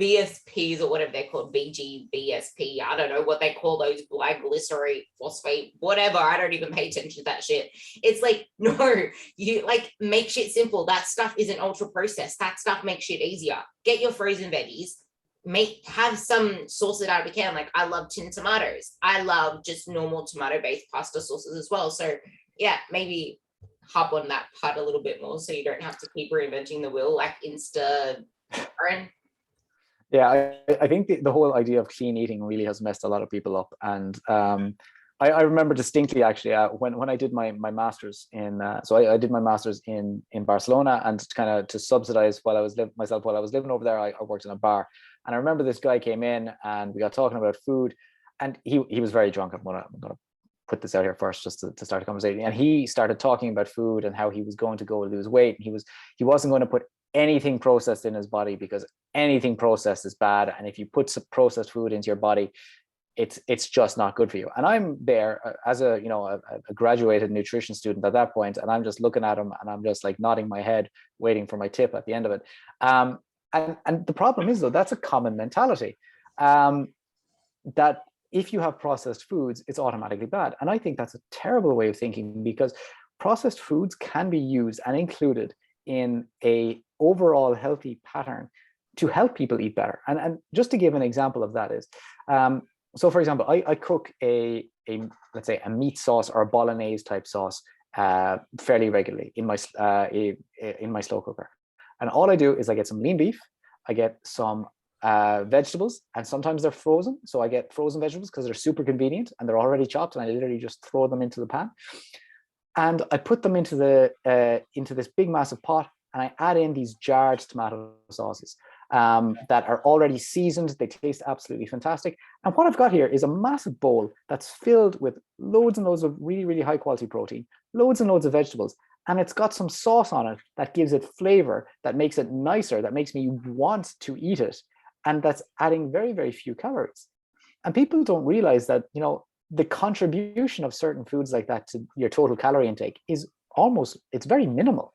BSPs or whatever they're called, BSP, I don't know what they call those, glycerol phosphate, whatever. I don't even pay attention to that shit. It's like, no, you like make shit simple. That stuff isn't ultra processed. That stuff makes shit easier. Get your frozen veggies, have some sauce it out of a can. Like I love tinned tomatoes. I love just normal tomato-based pasta sauces as well. So yeah, maybe hop on that part a little bit more so you don't have to keep reinventing the wheel like Insta. Yeah, I think the whole idea of clean eating really has messed a lot of people up. And I remember distinctly actually when I did my master's in, I did my master's in Barcelona, and kind of to subsidize while I was living over there, I worked in a bar. And I remember this guy came in and we got talking about food, and he was very drunk. I'm gonna put this out here first just to start a conversation. And he started talking about food and how he was going to go lose weight. And he wasn't going to put anything processed in his body, because anything processed is bad. And if you put some processed food into your body, it's just not good for you. And I'm there as a graduated nutrition student at that point, and I'm just looking at him and I'm just like nodding my head, waiting for my tip at the end of it. And the problem is, though, that's a common mentality, that if you have processed foods, it's automatically bad. And I think that's a terrible way of thinking, because processed foods can be used and included in a overall healthy pattern to help people eat better. And just to give an example of that is, so for example, I cook let's say a meat sauce or a bolognese type sauce fairly regularly in my slow cooker. And all I do is I get some lean beef, I get some vegetables, and sometimes they're frozen. So I get frozen vegetables because they're super convenient and they're already chopped, and I literally just throw them into the pan. And I put them into this big massive pot, and I add in these jarred tomato sauces that are already seasoned. They taste absolutely fantastic. And what I've got here is a massive bowl that's filled with loads and loads of really, really high quality protein, loads and loads of vegetables. And it's got some sauce on it that gives it flavor, that makes it nicer, that makes me want to eat it. And that's adding very, very few calories. And people don't realize that, the contribution of certain foods like that to your total calorie intake is it's very minimal.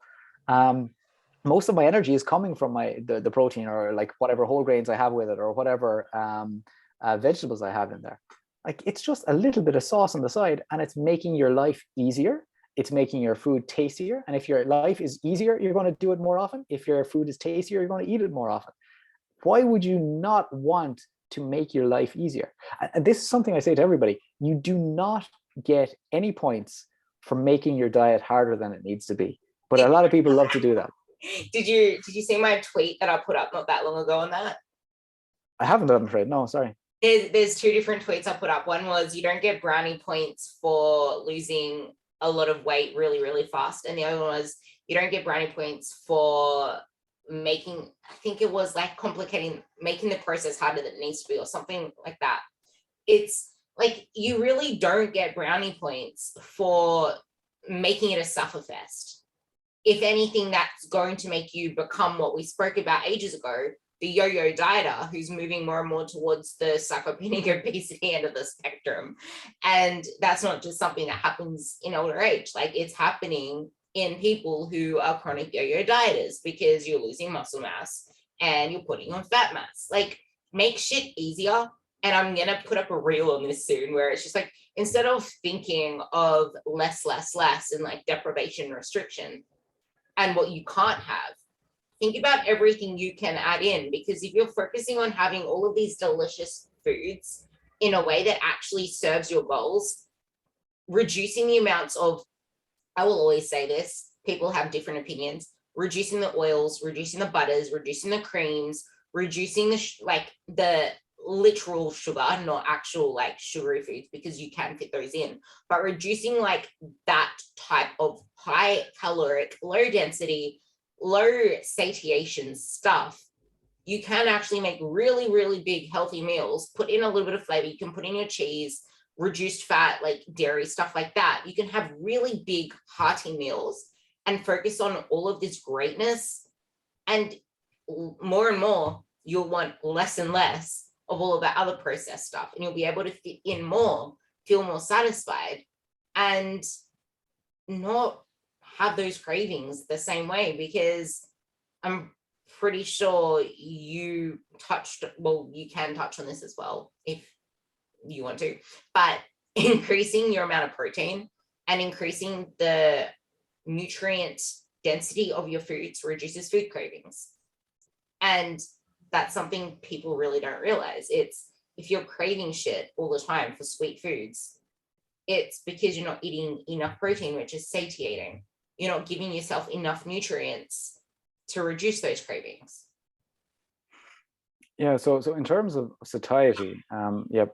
Most of my energy is coming from the protein, or like whatever whole grains I have with it, or whatever vegetables I have in there. Like it's just a little bit of sauce on the side, and it's making your life easier. It's making your food tastier. And if your life is easier, you're going to do it more often. If your food is tastier, you're going to eat it more often. Why would you not want to make your life easier? And this is something I say to everybody. You do not get any points for making your diet harder than it needs to be. But a lot of people love to do that. Did you see my tweet that I put up not that long ago on that? I haven't, I'm afraid. No, sorry. There's two different tweets I put up. One was you don't get brownie points for losing a lot of weight really, really fast. And the other one was you don't get brownie points for making, I think it was like complicating, making the process harder than it needs to be or something like that. It's like you really don't get brownie points for making it a sufferfest. If anything, that's going to make you become what we spoke about ages ago, the yo-yo dieter who's moving more and more towards the sarcopenic obesity end of the spectrum. And that's not just something that happens in older age. Like it's happening in people who are chronic yo-yo dieters because you're losing muscle mass and you're putting on fat mass. Like make shit easier. And I'm going to put up a reel on this soon where it's just like, instead of thinking of less and like deprivation restriction and what you can't have, think about everything you can add in, because if you're focusing on having all of these delicious foods in a way that actually serves your goals, reducing the amounts of, I will always say this, people have different opinions, reducing the oils, reducing the butters, reducing the creams, reducing the literal sugar, not actual like sugary foods, because you can fit those in, but reducing like that type of high caloric, low density, low satiation stuff, you can actually make really, really big healthy meals, put in a little bit of flavor. You can put in your cheese, reduced fat, like dairy, stuff like that. You can have really big hearty meals and focus on all of this greatness. And more, you'll want less and less of all of that other processed stuff. And you'll be able to fit in more, feel more satisfied, and not have those cravings the same way, because I'm pretty sure you can touch on this as well if you want to, but increasing your amount of protein and increasing the nutrient density of your foods reduces food cravings. And that's something people really don't realize. It's if you're craving shit all the time for sweet foods, it's because you're not eating enough protein, which is satiating. You're not giving yourself enough nutrients to reduce those cravings. Yeah, so in terms of satiety,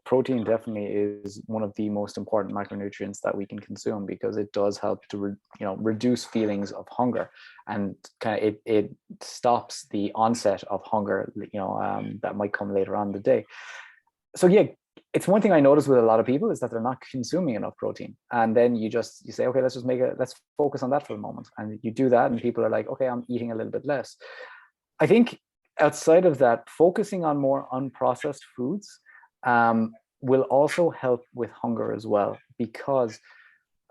protein definitely is one of the most important macronutrients that we can consume, because it does help to reduce feelings of hunger, and kind of it stops the onset of hunger that might come later on in the day. So yeah, it's one thing I notice with a lot of people is that they're not consuming enough protein, and then you say, okay, let's focus on that for a moment, and you do that, and people are like, okay, I'm eating a little bit less. I think outside of that, focusing on more unprocessed foods will also help with hunger as well, because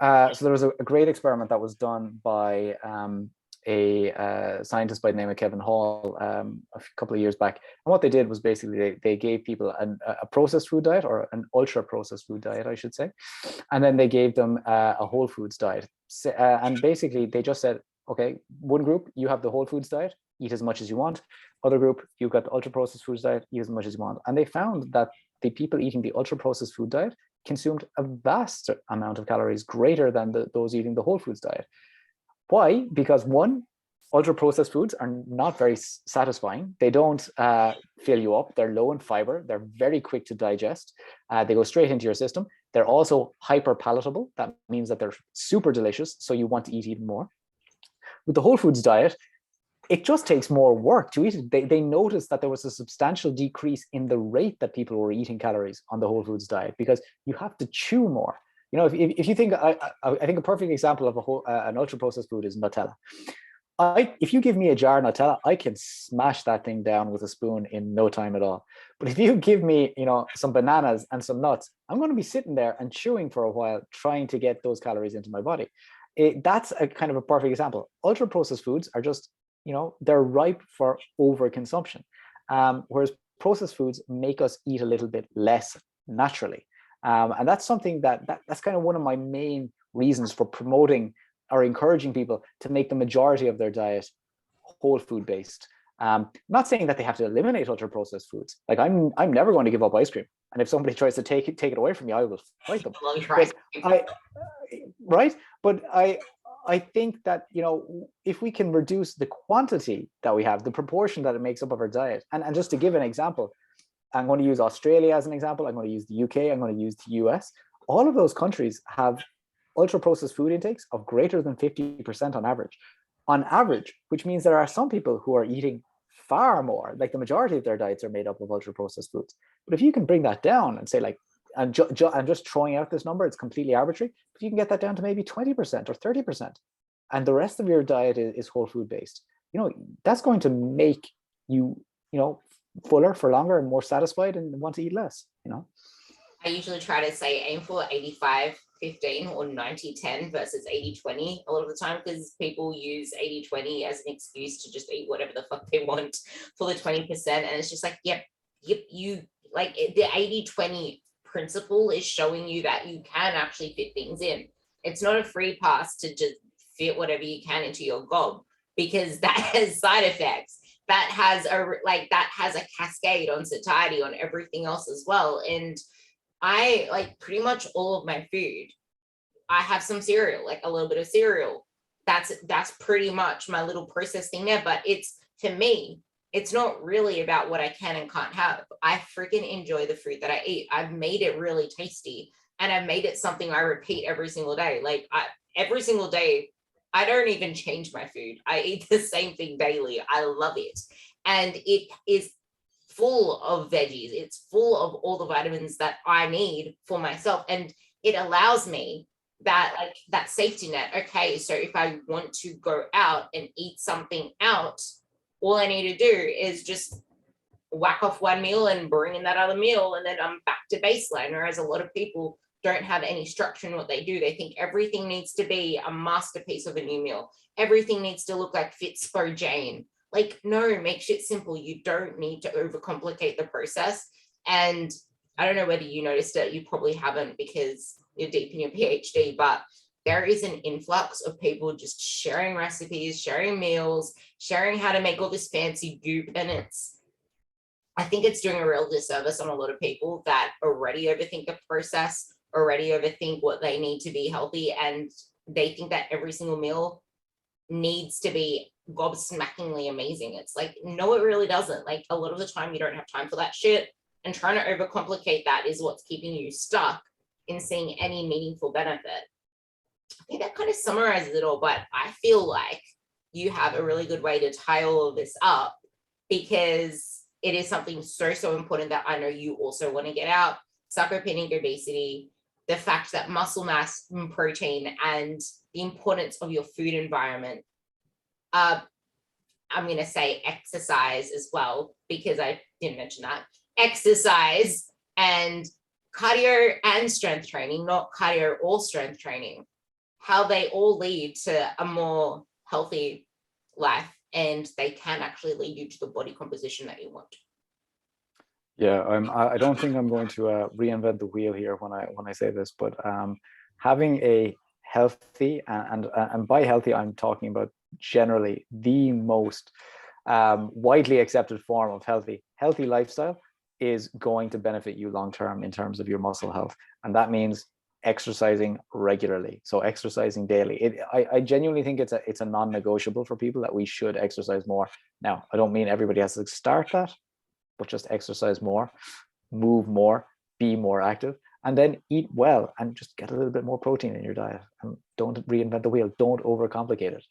so there was a great experiment that was done by a scientist by the name of Kevin Hall a couple of years back. And what they did was basically they gave people a processed food diet, or an ultra processed food diet, I should say. And then they gave them a whole foods diet. And basically they just said, okay, one group, you have the whole foods diet, eat as much as you want. Other group, you've got the ultra processed foods diet, eat as much as you want. And they found that the people eating the ultra processed food diet consumed a vast amount of calories, greater than those eating the whole foods diet. Why? Because one, ultra processed foods are not very satisfying. They don't fill you up. They're low in fiber. They're very quick to digest. They go straight into your system. They're also hyper palatable. That means that they're super delicious, so you want to eat even more. With the whole foods diet, it just takes more work to eat it. They noticed that there was a substantial decrease in the rate that people were eating calories on the whole foods diet, because you have to chew more. If you think, I think a perfect example of an ultra processed food is Nutella. If you give me a jar of Nutella, I can smash that thing down with a spoon in no time at all. But if you give me, some bananas and some nuts, I'm going to be sitting there and chewing for a while, trying to get those calories into my body. That's a kind of a perfect example. Ultra processed foods are just, they're ripe for overconsumption. Whereas processed foods make us eat a little bit less naturally. And that's something that's kind of one of my main reasons for promoting or encouraging people to make the majority of their diet whole food based. Not saying that they have to eliminate ultra processed foods. Like I'm never going to give up ice cream. And if somebody tries to take it away from me, I will fight them. But I think that, if we can reduce the quantity that we have, the proportion that it makes up of our diet, and just to give an example, I'm going to use Australia as an example. I'm going to use the UK. I'm going to use the US. All of those countries have ultra processed food intakes of greater than 50% on average, which means there are some people who are eating far more, like the majority of their diets are made up of ultra processed foods. But if you can bring that down and say like, I'm just throwing out this number, it's completely arbitrary, but you can get that down to maybe 20% or 30%. And the rest of your diet is whole food based. That's going to make you, fuller for longer and more satisfied and want to eat less. I usually try to say aim for 85-15 or 90-10 versus 80-20 a lot of the time, because people use 80-20 as an excuse to just eat whatever the fuck they want for the 20%. And it's just like, yep, you like the 80-20 principle is showing you that you can actually fit things in. It's not a free pass to just fit whatever you can into your gob, because that has side effects. That has a cascade on satiety, on everything else as well. And I like pretty much all of my food. I have some cereal, like a little bit of cereal. That's pretty much my little process thing there. But to me, it's not really about what I can and can't have. I freaking enjoy the food that I eat. I've made it really tasty, and I've made it something I repeat every single day. Like every single day, I don't even change my food. I eat the same thing daily. I love it. And it is full of veggies. It's full of all the vitamins that I need for myself. And it allows me that safety net. Okay, so if I want to go out and eat something out, all I need to do is just whack off one meal and bring in that other meal, and then I'm back to baseline. Whereas a lot of people don't have any structure in what they do. They think everything needs to be a masterpiece of a new meal. Everything needs to look like Fitzpo Jane. Like, no, make shit simple. You don't need to overcomplicate the process. And I don't know whether you noticed it. You probably haven't, because you're deep in your PhD, but there is an influx of people just sharing recipes, sharing meals, sharing how to make all this fancy goop. And I think it's doing a real disservice on a lot of people that already overthink the process, already overthink what they need to be healthy, and they think that every single meal needs to be gobsmackingly amazing. It's like, no, it really doesn't. Like, a lot of the time you don't have time for that shit, and trying to overcomplicate that is what's keeping you stuck in seeing any meaningful benefit. I think that kind of summarizes it all, but I feel like you have a really good way to tie all of this up, because it is something so important that I know you also want to get out: sarcopenic obesity, the fact that muscle mass, protein, and the importance of your food environment. I'm going to say exercise as well, because I didn't mention that. Exercise and cardio and strength training, not cardio or strength training, how they all lead to a more healthy life, and they can actually lead you to the body composition that you want. Yeah, I don't think I'm going to reinvent the wheel here when I say this, but having a healthy, and by healthy I'm talking about generally the most widely accepted form of healthy lifestyle, is going to benefit you long term in terms of your muscle health, and that means exercising regularly. So exercising daily. I genuinely think it's a non-negotiable for people that we should exercise more. Now, I don't mean everybody has to start that, but just exercise more, move more, be more active, and then eat well, and just get a little bit more protein in your diet. And don't reinvent the wheel. Don't overcomplicate it.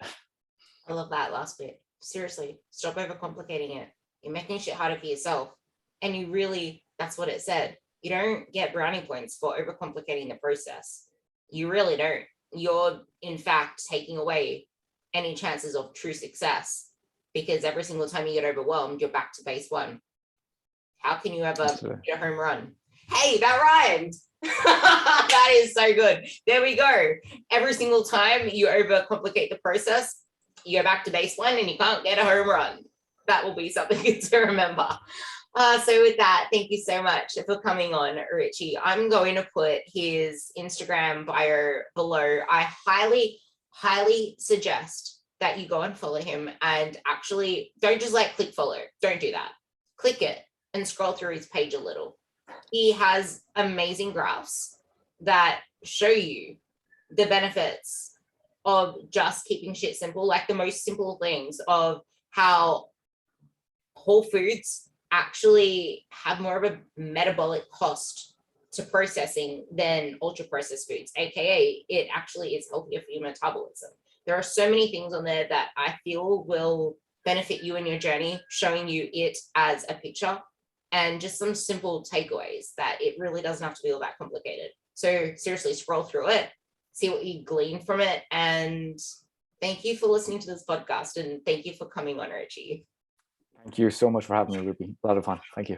I love that last bit. Seriously, stop overcomplicating it. You're making shit harder for yourself. And you really, that's what it said. You don't get brownie points for overcomplicating the process. You really don't. You're, in fact, taking away any chances of true success, because every single time you get overwhelmed, you're back to base one. How can you ever get a home run? Hey, that rhymed. That is so good. There we go. Every single time you overcomplicate the process, you go back to baseline and you can't get a home run. That will be something good to remember. So with that, thank you so much for coming on, Richie. I'm going to put his Instagram bio below. I highly suggest that you go and follow him, and actually don't just click follow. Don't do that. Click it and scroll through his page a little. He has amazing graphs that show you the benefits of just keeping shit simple, like the most simple things of how whole foods actually have more of a metabolic cost to processing than ultra processed foods, aka it actually is healthier for your metabolism. There are so many things on there that I feel will benefit you in your journey, showing you it as a picture, and just some simple takeaways that it really doesn't have to be all that complicated. So seriously, scroll through it, see what you glean from it, and thank you for listening to this podcast, and thank you for coming on, Richie. Thank you so much for having me, Ruby. A lot of fun. Thank you.